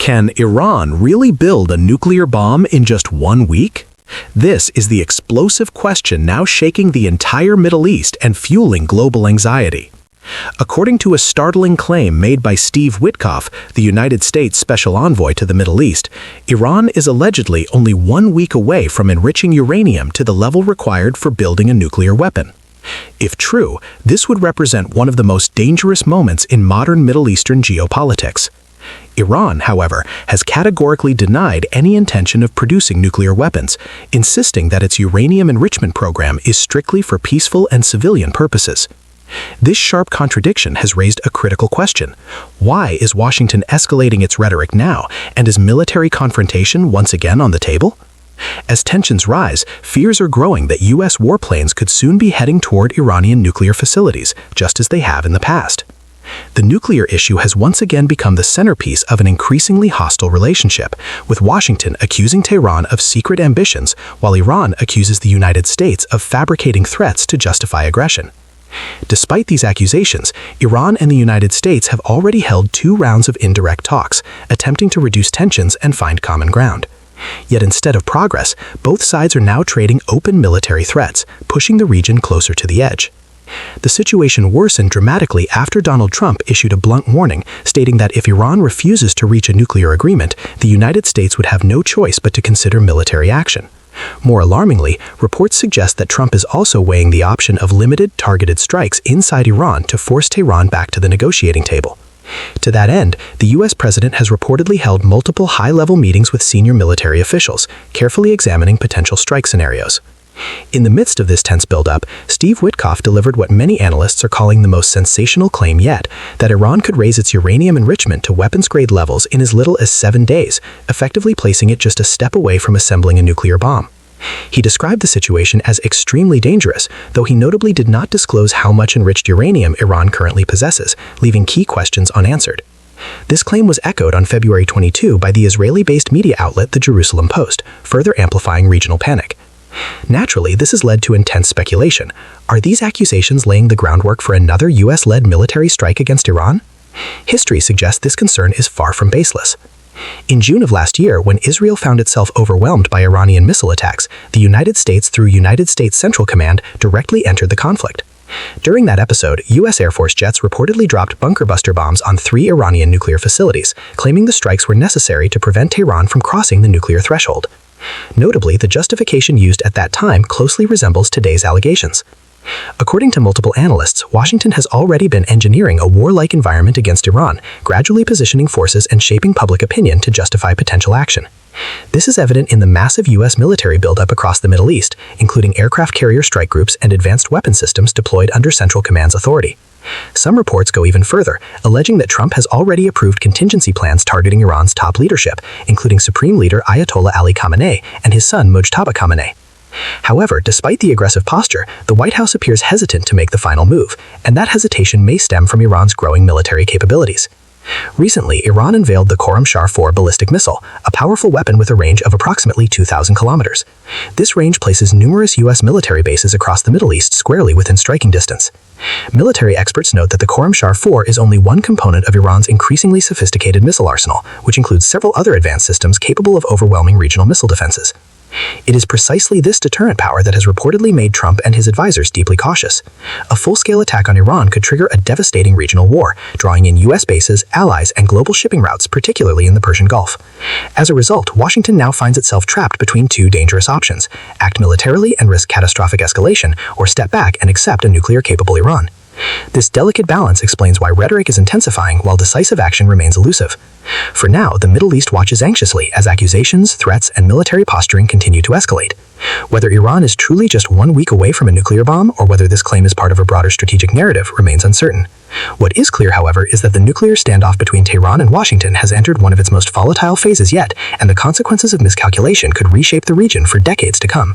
Can Iran really build a nuclear bomb in just 1 week? This is the explosive question now shaking the entire Middle East and fueling global anxiety. According to a startling claim made by Steve Witkoff, the United States Special Envoy to the Middle East, Iran is allegedly only 1 week away from enriching uranium to the level required for building a nuclear weapon. If true, this would represent one of the most dangerous moments in modern Middle Eastern geopolitics. Iran, however, has categorically denied any intention of producing nuclear weapons, insisting that its uranium enrichment program is strictly for peaceful and civilian purposes. This sharp contradiction has raised a critical question. Why is Washington escalating its rhetoric now, and is military confrontation once again on the table? As tensions rise, fears are growing that U.S. warplanes could soon be heading toward Iranian nuclear facilities, just as they have in the past. The nuclear issue has once again become the centerpiece of an increasingly hostile relationship, with Washington accusing Tehran of secret ambitions, while Iran accuses the United States of fabricating threats to justify aggression. Despite these accusations, Iran and the United States have already held 2 rounds of indirect talks, attempting to reduce tensions and find common ground. Yet instead of progress, both sides are now trading open military threats, pushing the region closer to the edge. The situation worsened dramatically after Donald Trump issued a blunt warning, stating that if Iran refuses to reach a nuclear agreement, the United States would have no choice but to consider military action. More alarmingly, reports suggest that Trump is also weighing the option of limited, targeted strikes inside Iran to force Tehran back to the negotiating table. To that end, the U.S. president has reportedly held multiple high-level meetings with senior military officials, carefully examining potential strike scenarios. In the midst of this tense buildup, Steve Witkoff delivered what many analysts are calling the most sensational claim yet, that Iran could raise its uranium enrichment to weapons-grade levels in as little as 7 days, effectively placing it just a step away from assembling a nuclear bomb. He described the situation as extremely dangerous, though he notably did not disclose how much enriched uranium Iran currently possesses, leaving key questions unanswered. This claim was echoed on February 22 by the Israeli-based media outlet The Jerusalem Post, further amplifying regional panic. Naturally, this has led to intense speculation. Are these accusations laying the groundwork for another US-led military strike against Iran? History suggests this concern is far from baseless. In June of last year, when Israel found itself overwhelmed by Iranian missile attacks, the United States, through United States Central Command, directly entered the conflict. During that episode, U.S. Air Force jets reportedly dropped bunker buster bombs on 3 Iranian nuclear facilities, claiming the strikes were necessary to prevent Tehran from crossing the nuclear threshold. Notably, the justification used at that time closely resembles today's allegations. According to multiple analysts, Washington has already been engineering a warlike environment against Iran, gradually positioning forces and shaping public opinion to justify potential action. This is evident in the massive U.S. military buildup across the Middle East, including aircraft carrier strike groups and advanced weapon systems deployed under Central Command's authority. Some reports go even further, alleging that Trump has already approved contingency plans targeting Iran's top leadership, including Supreme Leader Ayatollah Ali Khamenei and his son Mojtaba Khamenei. However, despite the aggressive posture, the White House appears hesitant to make the final move, and that hesitation may stem from Iran's growing military capabilities. Recently, Iran unveiled the Khorramshahr 4 ballistic missile, a powerful weapon with a range of approximately 2,000 kilometers. This range places numerous U.S. military bases across the Middle East squarely within striking distance. Military experts note that the Khorramshahr 4 is only one component of Iran's increasingly sophisticated missile arsenal, which includes several other advanced systems capable of overwhelming regional missile defenses. It is precisely this deterrent power that has reportedly made Trump and his advisors deeply cautious. A full-scale attack on Iran could trigger a devastating regional war, drawing in U.S. bases, allies, and global shipping routes, particularly in the Persian Gulf. As a result, Washington now finds itself trapped between 2 dangerous options: act militarily and risk catastrophic escalation, or step back and accept a nuclear-capable Iran. This delicate balance explains why rhetoric is intensifying while decisive action remains elusive. For now, the Middle East watches anxiously as accusations, threats, and military posturing continue to escalate. Whether Iran is truly just 1 week away from a nuclear bomb, or whether this claim is part of a broader strategic narrative, remains uncertain. What is clear, however, is that the nuclear standoff between Tehran and Washington has entered one of its most volatile phases yet, and the consequences of miscalculation could reshape the region for decades to come.